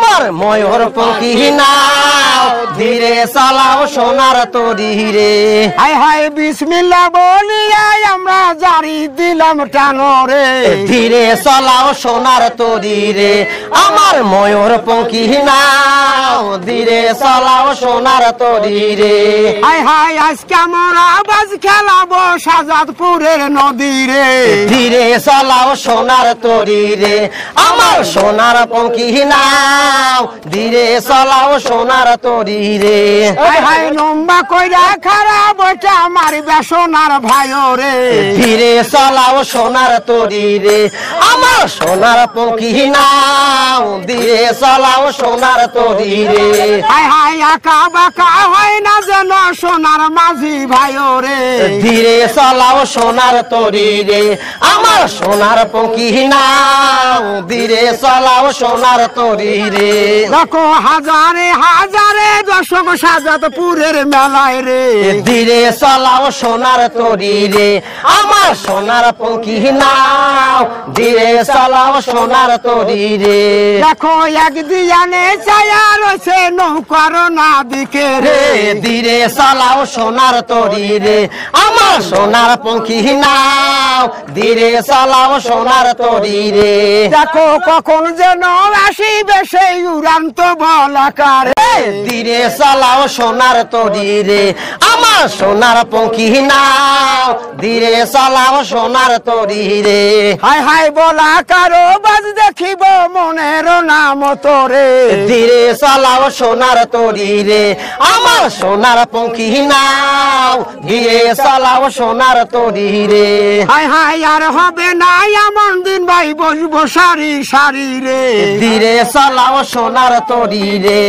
আমার ময়ূর পঙ্খী নাও ধীরে চালাও সোনার তরি রে। হায় হায় বিসমিল্লাহ বলিয়া আমরা জারি দিলাম টানো রে। ধীরে চালাও সোনার তরি রে আমার ময়ূর পঙ্খী নাও ধীরে চালাও সোনার তরি রে। হায় হায় আজকে আমরা বাজ খেলাবো শাহজাদপুরের নদী রে। ধীরে চালাও সোনার তরি রে আমার সোনার পঙ্খী নাও ধীরে চালাও সোনার তরি রে। হায় হায় লম্বা কইরা খারাপ ওইটা আমার বেসনার ভাইও রে। ধীরে চালাও সোনার তরি রে আমার সোনার পঙ্খী নাও ধীরে চালাও সোনার তরি রে। হায় হায় আঁকা বাঁকা হয় না যেন সোনার মাঝি ভাইও রে। ধীরে চালাও সোনার তরি রে আমার সোনার পঙ্খী নাও ধীরে চালাও সোনার তরি রে। দেখো হাজারে হাজারে দর্শক শাহজাদপুরের মেলায় রে। ধীরে চালাও সোনার তরি রে আমার সোনার পঙ্খী নাও ধীরে চালাও সোনার তরি রে। দেখো এক দিয়ানে ছায়া রয়েছে নৌকার না দিকে রে। ধীরে চালাও সোনার তরি রে আমার সোনার পঙ্খী নাও ধীরে চালাও সোনার তরি রে। দেখো কখন যেন আসিবে সেই উড়ান্ত বলাকার। ধীরে চালাও সোনার তরি রে আমার সোনার পঙ্খী নাও ধীরে চালাও সোনার তরি রে। হায় হায় বলাকারো বাজ দেখিব মনের নাম তোরে। ধীরে চালাও সোনার তরি রে আমার সোনার পঙ্খী নাও ধীরে চালাও সোনার তরি রে। হায় হায় আর হবে না এমন দিন ভাই বসবো সারি সারি রে। ধীরে চালাও সোনার তরি রে